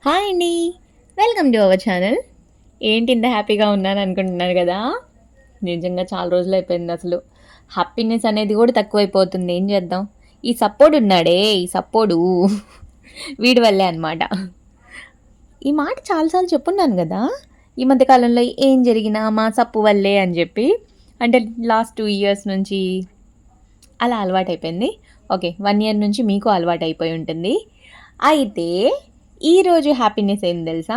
Hi అండి. Welcome to our channel. ఏంటి ఇంత హ్యాపీగా ఉన్నాను అనుకుంటున్నారు కదా! నిజంగా చాలా రోజులైపోయింది అసలు. హ్యాపీనెస్ అనేది కూడా తక్కువైపోతుంది. ఏం చేద్దాం? ఈ సప్పోడు ఉన్నాడే, ఈ సప్పోడు వీడి వల్లే అనమాట. ఈ మాట చాలా సార్లు చెప్పున్నాను గదా! ఈ మధ్య కాలంలో ఏం జరిగినా మా సప్పు వల్లే అని జెప్పి. అంటే లాస్ట్ 2 ఇయర్స్ నుంచి అలా అలవాటైపోయింది. ఓకే. 1 ఇయర్ నుంచి మీకు అలవాటైపోయి ఉంటుంది. అయితే ఈరోజు హ్యాపీనెస్ ఏంది తెలుసా?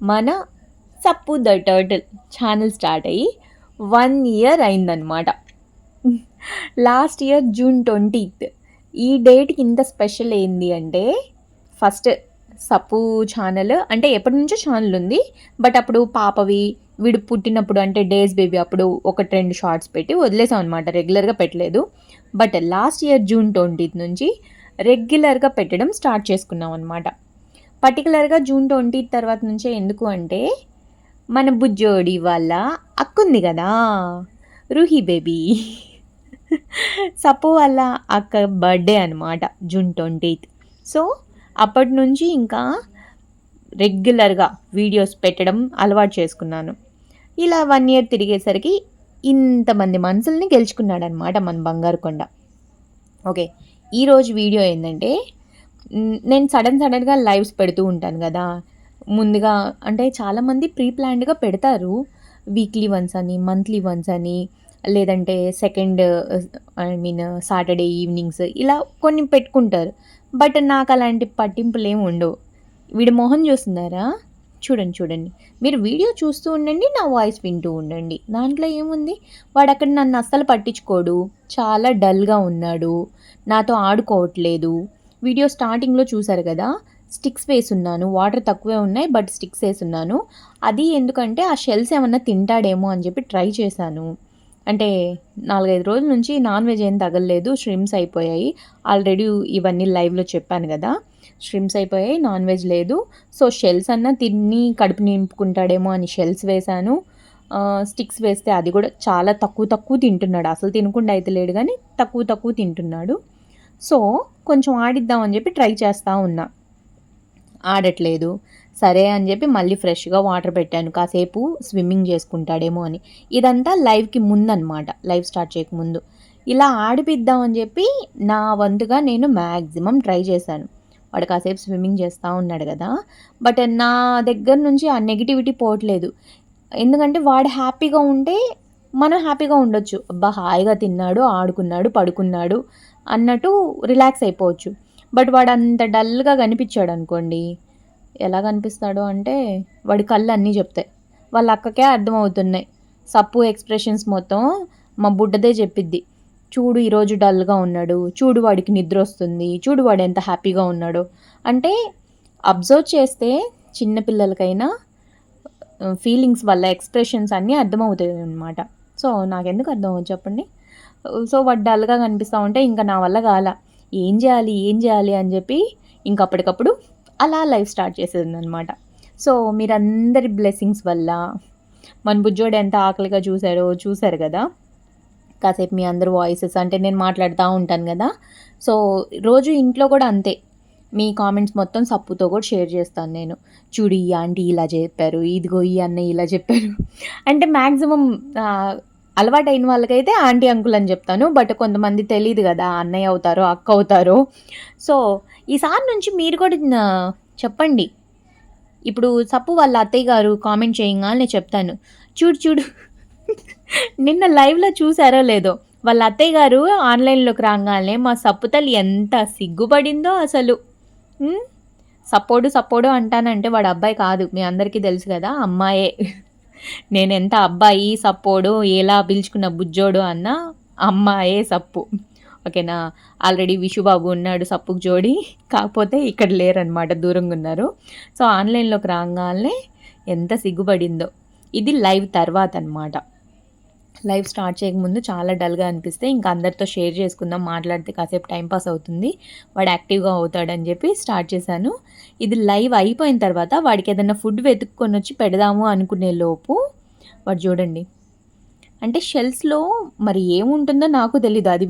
మన 'సప్పు ద టర్టిల్' ఛానెల్ స్టార్ట్ అయ్యి 1 ఇయర్ అయిందనమాట. లాస్ట్ ఇయర్ జూన్ 20థ్. ఈ డేట్‌కి ఇంత స్పెషల్ ఏంది అంటే, ఫస్ట్ సప్పు ఛానెల్ అంటే ఎప్పటినుంచో ఛానెల్ ఉంది. బట్ అప్పుడు పాపవి, వీడు పుట్టినప్పుడు అంటే డేస్ బేబీ అప్పుడు 1, 2 షార్ట్స్ పెట్టి వదిలేసాం అనమాట. రెగ్యులర్‌గా పెట్టలేదు. బట్ లాస్ట్ ఇయర్ జూన్ 20థ్ నుంచి రెగ్యులర్‌గా పెట్టడం స్టార్ట్ చేసుకున్నాం అనమాట. పర్టిక్యులర్‌గా జూన్ 20థ్ తర్వాత నుంచే ఎందుకు అంటే, మన బుజ్జోడి వాళ్ళ అక్కుంది గదా! రూహీ బేబీ. సప్పు వాళ్ళ అక్క బర్త్‌డే అనమాట జూన్ 20థ్. సో, అప్పటి నుంచి ఇంకా రెగ్యులర్‌గా వీడియోస్ పెట్టడం అలవాటు చేసుకున్నాను. ఇలా 1 ఇయర్ తిరిగేసరికి ఇంతమంది మనసుల్ని గెలుచుకున్నాడనమాట మన బంగారు కొండ. ఓకే. ఈరోజు వీడియో ఏందంటే, నేను సడన్‌గా లైవ్స్ పెడుతూ ఉంటాను గదా! ముందుగా అంటే చాలామంది ప్రీ ప్లాన్డ్‌గా పెడతారు. వీక్లీ వన్స్ అని, మంత్లీ వన్స్ అని, లేదంటే సెకండ్ సాటర్‌డే ఈవినింగ్స్ ఇలా కొన్ని పెట్టుకుంటారు. బట్ నాకు అలాంటి పట్టింపులేమి ఉండవు. వీడి మొహం చూస్తున్నారా? చూడండి. మీరు వీడియో చూస్తూ ఉండండి. నా వాయిస్ వింటూ ఉండండి. దాంట్లో ఏముంది? వాడక్కడ నన్ను అస్సలు పట్టించుకోడు. చాలా డల్‌గా ఉన్నాడు. నాతో ఆడుకోవట్లేదు. వీడియో స్టార్టింగ్‌లో చూసారు గదా! స్టిక్స్ వేసున్నాను. వాటర్ తక్కువే ఉన్నాయి. బట్ స్టిక్స్ ఏసున్నాను. అది ఎందుకంటే ఆ షెల్స్ ఏమన్నా తింటాడేమో అని చెప్పి ట్రై చేశాను. అంటే 4, 5 రోజుల నుంచి నాన్ వెజ్ ఏం తగలలేదు. ష్రింప్స్ అయిపోయాయి. ఆల్రెడీ ఇవన్నీ లైవ్‌లో చెప్పాను గదా! ష్రింప్స్ అయిపోయాయి. నాన్ వెజ్ లేదు. సో, షెల్స్ అన్నా తిని కడుపు నింపుకుంటాడేమో అని షెల్స్ వేశాను. స్టిక్స్ వేస్తే అది కూడా చాలా తక్కువ తింటున్నాడు. అసలు తినకుండా అయితే లేడు గానీ తక్కువ తింటున్నాడు. సో, కొంచెం ఆడిద్దాం అని చెప్పి ట్రై చేస్తా ఉన్నా. ఆడట్లేదు. సరే అని చెప్పి మళ్ళీ ఫ్రెష్‌గా వాటర్ పెట్టాను. కాసేపు స్విమ్మింగ్ చేసుకుంటాడేమో అని. ఇదంతా లైవ్‌కి ముందనమాట. లైవ్ స్టార్ట్ చేయకముందు. ఇలా ఆడిపిద్దాం అని చెప్పి నా వంతుగా నేను మాక్సిమం ట్రై చేశాను. వాడు కాసేపు స్విమ్మింగ్ చేస్తా ఉన్నాడు గదా! బట్ నా దగ్గర నుంచి ఆ నెగటివిటీ పోవట్లేదు. ఎందుకంటే వాడు హ్యాపీగా ఉంటే మనం హ్యాపీగా ఉండొచ్చు. అబ్బా! హాయిగా తిన్నాడు, ఆడుకున్నాడు, పడుకున్నాడు అన్నట్టు రిలాక్స్ అయిపోవచ్చు. బట్ వాడంత డల్‌గా కనిపించాడనుకోండి, ఎలా కనిపిస్తాడు అంటే వాడి కళ్ళు అన్నీ చెప్తాయి. వాళ్ళ అక్కకే అర్థమవుతున్నాయి. సప్పు ఎక్స్‌ప్రెషన్స్ మొత్తం మా బుడ్డదే చెప్పిద్ది. చూడు ఈరోజు డల్‌గా ఉన్నాడు. చూడు వాడికి నిద్రొస్తుంది. చూడు వాడెంత హ్యాపీగా ఉన్నాడో. అంటే అబ్జర్వ్ చేస్తే చిన్న పిల్లలకైనా ఫీలింగ్స్ వల్ల ఎక్స్‌ప్రెషన్స్ అన్నీ అర్థమవుతాయనమాట. సో, నాకెందుకు అర్థమవ్వదు చెప్పండి. సో, వాడు డల్‌గా కనిపిస్తా ఉంటే ఇంక నా వల్ల కాలా. ఏం జేయాలి అని జెప్పి ఇంక అప్పటికప్పుడు అలా లైఫ్ స్టార్ట్ చేసేసాననమాట. సో, మీరందరి బ్లెస్సింగ్స్ వల్ల మన బుజ్జోడు ఎంత ఆకలిగా చూసారు గదా! కాసేపు మీ అందరి వాయిసెస్ అంటే నేను మాట్లాడుతా ఉంటాను గదా! సో, రోజు ఇంట్లో కూడా అంతే. మీ కామెంట్స్ మొత్తం సప్పుతో కూడా షేర్ చేస్తాను నేను. చూడు ఈ ఆంటీ ఇలా చెప్పారు. ఇదిగో ఈ అన్నయ్య ఇలా చెప్పారు. అంటే మాక్సిమం అలవాటైన వాళ్ళకైతే ఆంటీ, అంకుల్ అని చెప్తాను. బట్ కొంతమంది తెలీదు గదా! అన్నయ్య అవుతారో, అక్క అవుతారో. సో, ఈసారి నుంచి మీరు కూడా చెప్పండి. ఇప్పుడు సప్పు వాళ్ళ అత్తయ్య గారు కామెంట్ చేయంగాల్నే చెప్తాను. చూడు నిన్న లైవ్‌లో చూసారో లేదో, వాళ్ళ అత్తయ్య గారు ఆన్‌లైన్‌లోకి రాంగాల్నే మా సప్పు తల్లి ఎంత సిగ్గుపడిందో అసలు. హ్మ్. సప్పోడు అంటానంటే వాడు అబ్బాయి కాదు. మీ అందరికీ తెలుసు గదా! అమ్మాయే. నేనెంత అబ్బాయి, సప్పోడు, ఎలా పిలుచుకున్న బుజ్జోడు అన్నా అమ్మాయే సప్పు. ఓకేనా? ఆల్రెడీ విషుబాబు ఉన్నాడు సప్పుకి జోడి. కాకపోతే ఇక్కడ లేరనమాట. దూరంగున్నారు. సో, ఆన్‌లైన్‌లోకి రాంగాల్నే ఎంత సిగ్గుపడిందో. ఇది లైవ్ తర్వాతనమాట. లైవ్ స్టార్ట్ చేయకముందు చాలా డల్‌గా అనిపిస్తే ఇంక అందరితో షేర్ చేసుకుందాం, మాట్లాడితే కాసేపు టైం పాస్ అవుతుంది. వాడు యాక్టివ్‌గా అవుతాడని చెప్పి స్టార్ట్ చేశాను. ఇది లైవ్ అయిపోయిన తర్వాత వాడికేదన్నా ఫుడ్ వెతుక్కొనొచ్చి పెడదాము అనుకునే లోపు వాడు చూడండి. అంటే షెల్స్‌లో మరి ఏముంటుందో నాకు తెలీదు. అది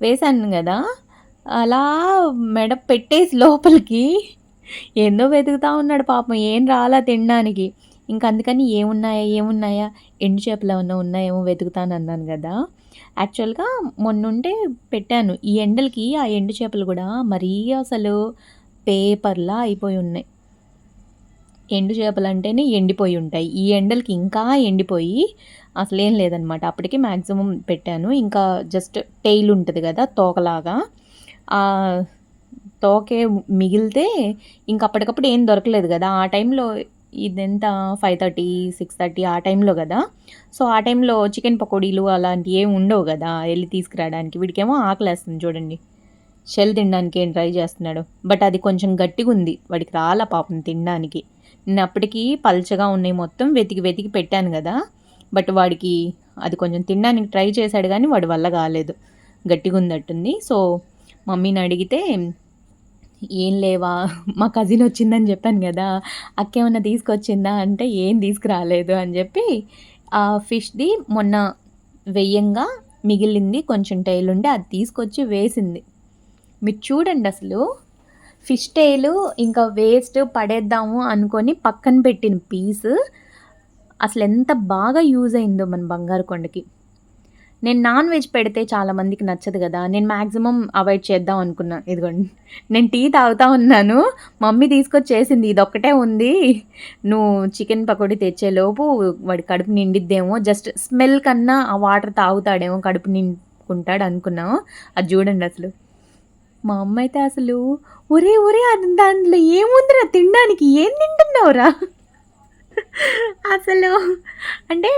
వేశాను గదా! అలా మెడ పెట్టేసి లోపలికి ఏందో వెతుకుతా ఉన్నాడు పాపం. ఏం రాలా తినడానికి. ఇంక అందుకని ఏమున్నాయా, ఏమున్నాయా ఎండు చేపలేమన్నా ఉన్నాయేమో వెతుకుతానన్నాను గదా! యాక్చువల్‌గా మొన్నుంటే పెట్టాను. ఈ ఎండలకి ఆ ఎండు చేపలు గూడా మరీ అసలు పేపర్‌లా అయిపోయున్నాయి. ఎండు చేపలంటేనే ఎండిపోయుంటాయి. ఈ ఎండలకి ఇంకా ఎండిపోయి అసలేం లేదనమాట. అప్పటికి మాక్సిమం పెట్టాను. ఇంకా జస్ట్ టెయిల్ ఉంటది గదా! తోకలాగా. ఆహ్, తోకే మిగిలితే ఇంక అప్పటికప్పుడు ఏం దొరకలేదు గదా! ఆ టైంలో ఇదెంత 5:30, 6:30 ఆ టైంలో గదా! సో, ఆ టైంలో చికెన్ పకోడీలు అలాంటియేమి ఉండవు గదా! ఎళ్లి తీసుకురాడానికి. వీడికేమో ఆకలేస్తుంది చూడండి. షెల్ తినడానికి ఏం ట్రై చేస్తున్నాడు. బట్ అది కొంచెం గట్టిగుంది. వాడికి రాలా పాపం తినడానికి. నేనప్పటికి పల్చగా ఉన్నాయి మొత్తం వెతికి వెతికి పెట్టాను గదా! బట్ వాడికి అది కొంచెం తినడానికి ట్రై చేశాడు గానీ వాడి వల్ల గాలేదు. గట్టిగున్నట్టుంది. సో, మమ్మీనడిగితే "ఏం లేవా మా కజినొచ్చిందని జెప్పాను గదా! అక్కేమన్నా తీసుకొచ్చిందా?" అంటే "ఏం తీసుకురాలేదు" అని జెప్పి ఆ ఫిష్‌ది మొన్న వెయ్యంగా మిగిలింది కొంచెం టైలుండే అది తీసుకొచ్చి వేసింది. మీరు చూడండసలు ఫిష్ టెయిలు ఇంకా వేస్ట్ పడేద్దాము అనుకోని పక్కన పెట్టిన పీసు అసలెంత బాగా యూజ్ అయిందో మన బంగారు కొండకి. నేను నాన్ వెజ్ పెడితే చాలా మందికి నచ్చదు గదా! నేను మాక్సిమం అవాయిడ్ చేద్దాం అనుకున్నా. ఇదిగోండి నేను టీ తాగుతా ఉన్నాను. మమ్మీ తీసుకొచ్చేసింది. ఇదొక్కటే ఉంది. నువ్వు చికెన్ పకోడీ తెచ్చేలోపు వాడి కడుపు నిండిద్దేమో జస్ట్ స్మెల్ కన్నా ఆ వాటర్ తాగుతాడేమో కడుపు నింపుకుంటాడు అనుకున్నాం. అది జూడండసలు. మా అమ్మయితే అసలు ఒరేయ్! ఒరేయ్! అది దాంట్లో ఏముందిరా తినడానికి? ఏం తింటున్నావురా? అసలు అంటే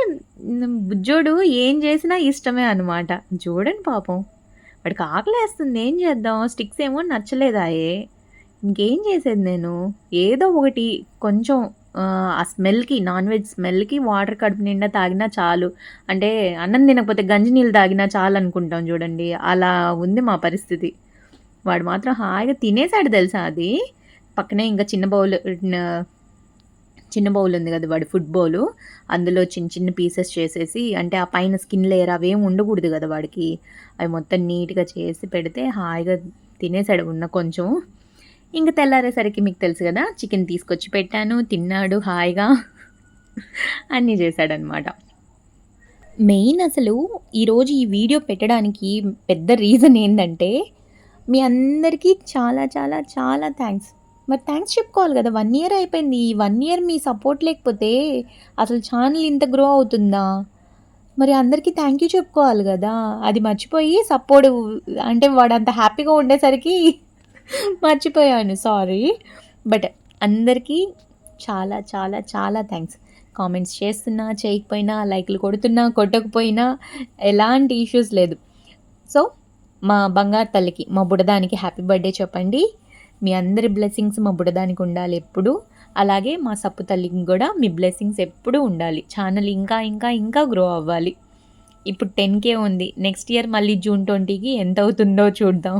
బుజ్జోడు ఏం చేసినా ఇష్టమే అనమాట. చూడండి పాపం. వాడికి ఆకలేస్తుంది ఏం చేద్దాం? స్టిక్స్ ఏమో నచ్చలేదాయె. ఇంకేం చేసేది నేను? ఏదో ఒకటి కొంచెం ఆ స్మెల్‌కి నాన్ వెజ్ స్మెల్‌కి వాటర్ కడుపు నిండా తాగినా చాలు. అంటే అన్నం తినకపోతే గంజి నీళ్ళు తాగినా చాలనుకుంటాం చూడండి. అలా ఉంది మా పరిస్థితి. వాడు మాత్రం హాయిగా తినేసాడు తెలుసా అది. పక్కనే ఇంకా చిన్న బౌల్ ఉంది కదా! వాడి ఫుడ్ బౌలు. అందులో చిన్న చిన్న పీసెస్ చేసేసి అంటే ఆ పైన స్కిన్ లేయర్ అవేమి ఉండకూడదు కదా వాడికి. అవి మొత్తం నీట్‌గా చేసి పెడితే హాయిగా తినేసాడు ఉన్న కొంచెం. ఇంక తెల్లారేసరికి మీకు తెలుసు కదా! చికెన్ తీసుకొచ్చి పెట్టాను. తిన్నాడు హాయిగా. అన్నీ చేశాడనమాట. మెయిన్ అసలు ఈరోజు ఈ వీడియో పెట్టడానికి పెద్ద రీజన్ ఏందంటే, మీ అందరికీ చాలా చాలా చాలా థాంక్స్. మరి థాంక్స్ చెప్పుకోవాలి గదా! 1 ఇయర్ అయిపోయింది. ఈ 1 ఇయర్ మీ సపోర్ట్ లేకపోతే అసలు ఛానెల్ ఇంత గ్రో అవుతుందా? మరి అందరికీ థాంక్ యూ చెప్పుకోవాలి గదా! అది మర్చిపోయి అంటే వాడంత హ్యాపీగా ఉండేసరికి మర్చిపోయాను. సారీ. బట్ అందరికీ చాలా చాలా చాలా థాంక్స్. కామెంట్స్ చేస్తున్నా, చేయకపోయినా, లైక్‌లు కొడుతున్నా, కొట్టకపోయినా ఎలాంటి ఇష్యూస్ లేదు. సో, మా బంగారు తల్లికి, మా బుడదానికి హ్యాపీ బర్త్‌డే చెప్పండి. మీ అందరి బ్లెస్సింగ్స్ మా బుడదానికి ఉండాలి ఎప్పుడూ. అలాగే మా సప్పు తల్లికి గూడా మీ బ్లెస్సింగ్స్ ఎప్పుడూ ఉండాలి. ఛానెల్ ఇంకా ఇంకా ఇంకా గ్రో అవ్వాలి. ఇప్పుడు 10,000 ఉంది. నెక్స్ట్ ఇయర్ మళ్ళీ జూన్ 20కి ఎంతవుతుందో చూద్దాం.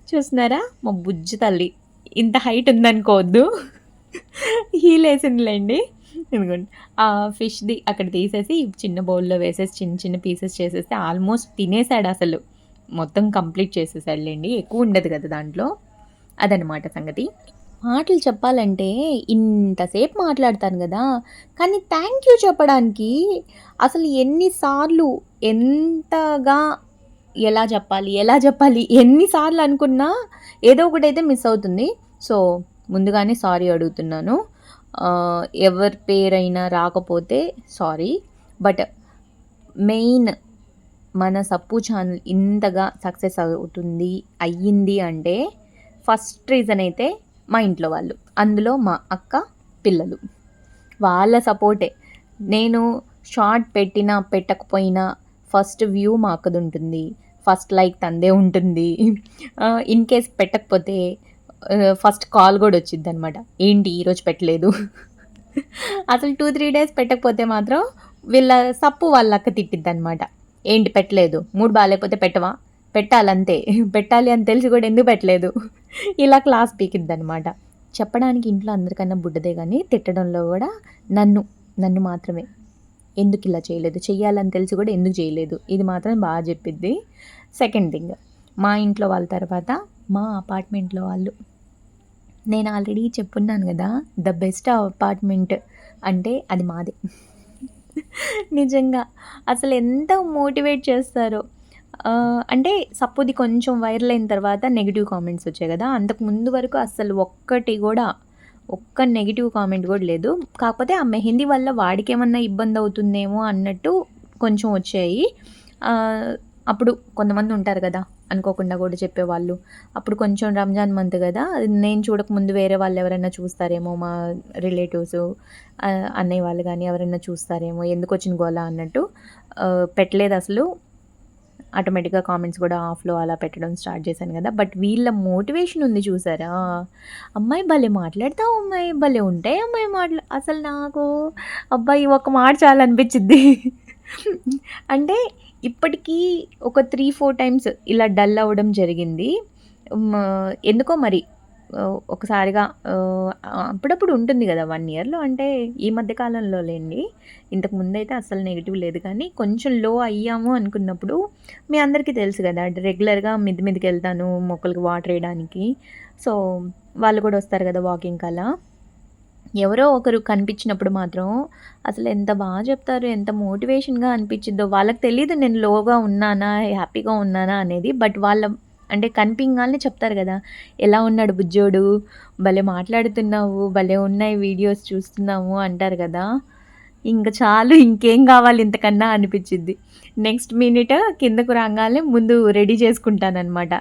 చూస్తున్నారా? మా బుజ్జి తల్లి. ఇంత హైట్ ఉందనుకోవద్దు. హీలేసిందిలెండి. ఇదిగోండి. ఆ ఫిష్‌ది అక్కడ తీసేసి చిన్న బౌల్‌లో వేసేసి చిన్న చిన్న పీసెస్ చేసేస్తే ఆల్మోస్ట్ తినేసాడసలు. మొత్తం కంప్లీట్ చేసేసాడులెండి. ఎక్కువ ఉండదు కదా దాంట్లో. అదనమాట సంగతి. మాటలు చెప్పాలంటే ఇంతసేపు మాట్లాడతాను గదా! కానీ థ్యాంక్ యూ చెప్పడానికి అసలు ఎన్ని సార్లు ఎంతగా ఎలా చెప్పాలి? ఎలా చెప్పాలి? ఎన్ని సార్లు అనుకున్నా ఏదో ఒకటైతే మిస్ అవుతుంది. సో, ముందుగానే సారీ అడుగుతున్నాను. ఎవరి పేరైనా రాకపోతే సారీ. బట్ మెయిన్ మన సప్పు ఛానెల్ ఇంతగా సక్సెస్ అవుతుంది, అయ్యింది అంటే ఫస్ట్ రీజన్ అయితే మా ఇంట్లో వాళ్ళు. అందులో మా అక్క, పిల్లలు. వాళ్ళ సపోర్టే. నేను షార్ట్ పెట్టినా, పెట్టకపోయినా ఫస్ట్ వ్యూ మా అక్కదుంటుంది. ఫస్ట్ లైక్ తందే ఉంటుంది. ఇన్ కేస్ పెట్టకపోతే ఫస్ట్ కాల్ గూడా వచ్చిద్దనమాట. ఏంటి ఈరోజు పెట్టలేదు. అసలు 2, 3 డేస్ పెట్టకపోతే మాత్రం వీళ్ళ సప్పు వాళ్ళ అక్క తిట్టిద్దనమాట. ఏంటి పెట్టలేదు? మూడ్ బాలేపోతే పెట్టవా? పెట్టాలంతే. పెట్టాలి అని తెలిసి గూడా ఎందుకు పెట్టలేదు? ఇలా క్లాస్ పీకిద్దనమాట. చెప్పడానికి ఇంట్లో అందరికన్నా బుడ్డదే గానీ, తిట్టడంలో గూడా నన్ను, నన్ను మాత్రమే. ఎందుకిలా చేయలేదు? చెయ్యాలని తెలిసి గూడా ఎందుకు చేయలేదు? ఇది మాత్రం బా జెప్పిద్ది. సెకండ్ థింగ్ మా ఇంట్లో వాళ్ళ తర్వాత మా అపార్ట్మెంట్‌లో వాళ్ళు. నేను ఆల్రెడీ చెప్పున్నాను గదా! ద బెస్ట్ అపార్ట్‌మెంట్ అంటే అది మాదే. నిజంగా. అసలెంత మోటివేట్ చేస్తారో. అంటే సప్పుది కొంచెం వైరల్ అయిన తర్వాత నెగెటివ్ కామెంట్స్ వచ్చాయి గదా! అంతకు ముందు వరకు అస్సలు ఒక్కటి గూడా, ఒక్క నెగెటివ్ కామెంట్ గూడా లేదు. కాకపోతే ఆ మెహందీ వల్ల వాడికేమన్నా ఇబ్బందవుతుందేమో అన్నట్టు కొంచెం వచ్చాయి. ఆహ్, అప్పుడు కొంతమందుంటారు గదా! అనుకోకుండా గూడా చెప్పేవాళ్ళు. అప్పుడు కొంచెం రంజాన్ మంత్ గదా! నేను చూడకముందు వేరే వాళ్ళెవరైనా చూస్తారేమో మా రిలేటివ్సు, అన్నయ్య వాళ్ళు గానీ ఎవరైనా చూస్తారేమో ఎందుకొచ్చిన గోల అన్నట్టు పెట్టలేదసలు. ఆటోమేటిక్‌గా కామెంట్స్ గూడా ఆఫ్‌లో అలా పెట్టడం స్టార్ట్ చేశాను గదా! బట్ వీళ్ళ మోటివేషన్ ఉంది చూసారా? "అమ్మాయి భలే మాట్లాడతావు అమ్మాయి, భలే ఉంటాయి అమ్మాయి మాటలు." అసలు నాకు అబ్బా! ఈ ఒక్క మాట చాలనిపిచ్చిద్ది. అంటే ఇప్పటికీ ఒక 3, 4 టైమ్స్ ఇలా డల్ అవ్వడం జరిగింది. హ్మ్. ఎందుకో మరి ఒకసారిగా అప్పుడప్పుడు ఉంటుంది గదా! 1 ఇయర్‌లో అంటే ఈ మధ్య కాలంలో లేండి. ఇంతకు ముందైతే అస్సలు నెగెటివ్ లేదు కానీ కొంచెం లో అయ్యాము అనుకున్నప్పుడు మీ అందరికీ తెలుసు గదా! రెగ్యులర్‌గా మిద్ది మీదకెళ్తాను మొక్కలకి వాటర్ ఎయడానికి. సో, వాళ్ళు కూడా వస్తారు గదా! వాకింగ్‌కి అలా. ఎవరో ఒకరు కనిపించినప్పుడు మాత్రం అసలు ఎంత బాగా చెప్తారు. ఎంత మోటివేషన్‌గా అనిపించిద్దో. వాళ్ళకి తెలీదు నేను లోగా ఉన్నానా, హ్యాపీగా ఉన్నానా అనేది. బట్ వాళ్ళ అంటే కనిపింగాల్నే చెప్తారు గదా! ఎలా ఉన్నాడు బుజ్జోడు, భలే మాట్లాడుతున్నావు, భలే ఉన్నాయి వీడియోస్ చూస్తున్నాము అంటారు గదా! ఇంక చాలు ఇంకేం గావాలి ఇంతకన్నా అనిపిచ్చిద్ది. నెక్స్ట్ మినిట్ కిందకు రాంగాల్నే ముందు రెడీ చేసుకుంటాననమాట.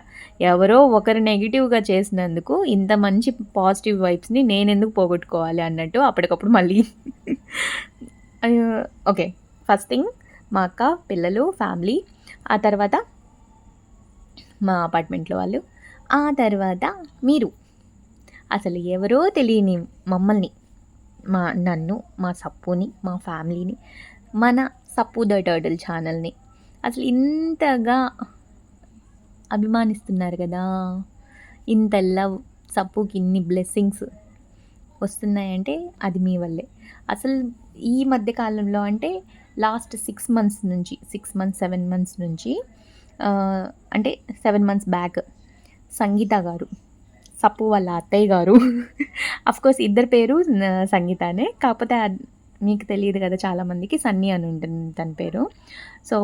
ఎవరో ఒకరు నెగెటివ్‌గా చేసినందుకు ఇంత మంచి పాజిటివ్ వైబ్స్‌ని నేనెందుకు పోగొట్టుకోవాలి అన్నట్టు అప్పటికప్పుడు మళ్ళీ ఓకే. ఫస్ట్ థింగ్ మా అక్క, పిల్లలు, ఫ్యామిలీ. ఆ తర్వాత మా అపార్ట్మెంట్‌లో వాళ్ళు. ఆ తర్వాత మీరు. అసలు ఎవరో తెలియని మమ్మల్ని, నన్ను, మా సప్పుని, మా ఫ్యామిలీని, మన 'సప్పు ద టర్టిల్' ఛానల్‌ని అసలు ఇంతగా అభిమానిస్తున్నారు గదా! ఇంత లవ్, సప్పుకి ఇన్ని బ్లెస్సింగ్స్ వస్తున్నాయంటే అది మీ వల్లే. అసలు ఈ మధ్య కాలంలో అంటే లాస్ట్ 6 మంత్స్ నుంచి 6 మంత్స్, 7 మంత్స్ నుంచి ఆహ్, అంటే 7 మంత్స్ బ్యాక్ సంగీత గారు, సప్పు వాళ్ళ అత్తయ్య గారు అఫ్‌కోర్స్ ఇద్దరి పేరు సంగీతానే. కాకపోతే మీకు తెలీదు గదా! చాలామందికి సన్నీ అని ఉంటుంది తన పేరు. సో,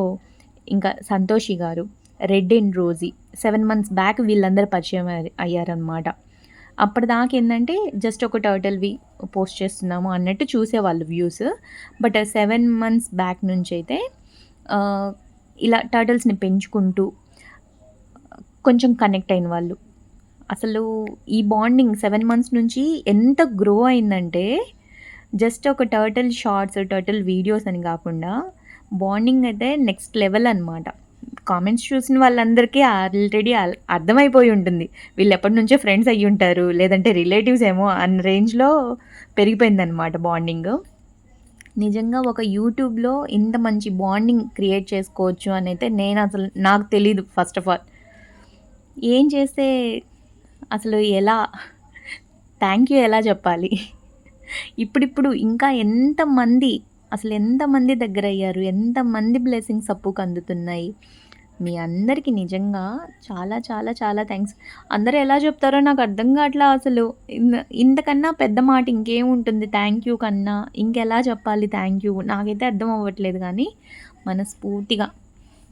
ఇంకా సంతోషి గారు, red and Rosy 7 months back వీళ్ళందరూ పరిచయం అయ్యారనమాట. అప్పటిదాకా ఏందంటే జస్ట్ ఒక టర్టిల్‌వి పోస్ట్ చేస్తున్నాము అన్నట్టు చూసేవాళ్ళు వ్యూస్. బట్ 7 మంత్స్ బ్యాక్ నుంచయితే ఆహ్, ఇలా టర్టిల్స్‌ని పెంచుకుంటూ కొంచెం కనెక్ట్ అయిన వాళ్ళు. అసలు ఈ బాండింగ్ 7 మంత్స్ నుంచి ఎంత గ్రో అయిందంటే, జస్ట్ ఒక టర్టిల్ షార్ట్స్, టర్టిల్ వీడియోస్ అని గాకుండా, బాండింగ్ అయితే నెక్స్ట్ లెవెల్ అనమాట. కామెంట్స్ చూసిన వాళ్ళందరికీ ఆల్రెడీ అర్థమైపోయి ఉంటుంది. వీళ్ళు ఎప్పటినుంచో ఫ్రెండ్స్ అయ్యుంటారు. లేదంటే రిలేటివ్స్ ఏమో అన్న రేంజ్‌లో పెరిగిపోయిందనమాట బాండింగు. నిజంగా ఒక యూట్యూబ్‌లో ఇంత మంచి బాండింగ్ క్రియేట్ చేసుకోవచ్చు అనైతే నేనసలు నాకు తెలీదు ఫస్ట్ ఆఫ్ ఆల్. ఏం చేస్తే అసలు ఎలా థ్యాంక్ యూ ఎలా చెప్పాలి? ఇప్పుడిప్పుడు ఇంకా ఎంతమంది అసలు ఎంతమంది దగ్గరయ్యారు? ఎంతమంది బ్లెస్సింగ్స్ అప్పుకు అందుతున్నాయి? మీ అందరికీ నిజంగా చాలా చాలా చాలా థాంక్స్. అందరూ ఎలా చెప్తారో నాకు అర్థం కావట్లా అసలు. ఇంతకన్నా పెద్ద మాట ఇంకేముంటుంది థ్యాంక్ యూ కన్నా. ఇంకెలా చెప్పాలి థ్యాంక్ యూ? నాకైతే అర్థం అవ్వట్లేదు గానీ, మనస్ఫూర్తిగా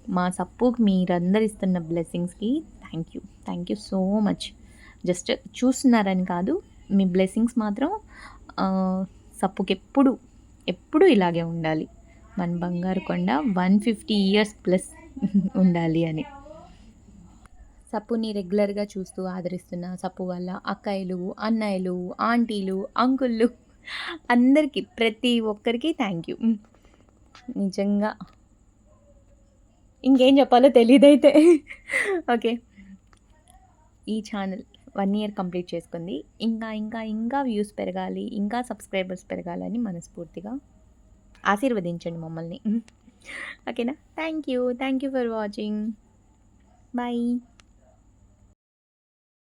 మా సప్పుకి మీరందరూ ఇస్తున్న బ్లెస్సింగ్స్‌కి thank you. Thank you so much. Just చూస్తున్నారని కాదు. మీ బ్లెస్సింగ్స్ మాత్రం ఆహ్, సప్పుకెప్పుడు, ఎప్పుడు ఇలాగే ఉండాలి. మన బంగారు కొండ 150 ఇయర్స్ ప్లస్ ఉండాలి అని. సప్పుని రెగ్యులర్‌గా చూస్తూ ఆదరిస్తున్న సప్పు వాళ్ళ అక్కయ్యలు, అన్నయ్యలు, ఆంటీలు, అంకుల్లు అందరికీ ప్రతి ఒక్కరికి థ్యాంక్ యూ. నిజంగా ఇంకేం చెప్పాలో తెలీదైతే. ఓకే. ఈ ఛానల్ 1 ఇయర్ కంప్లీట్ చేసుకుంది. ఇంకా వ్యూస్ పెరగాలి, ఇంకా సబ్స్క్రైబర్స్ పెరగాలని మనస్ఫూర్తిగా ఆశీర్వదించండి మమ్మల్ని. ఓకేనా? Thank you. Thank you for watching. By.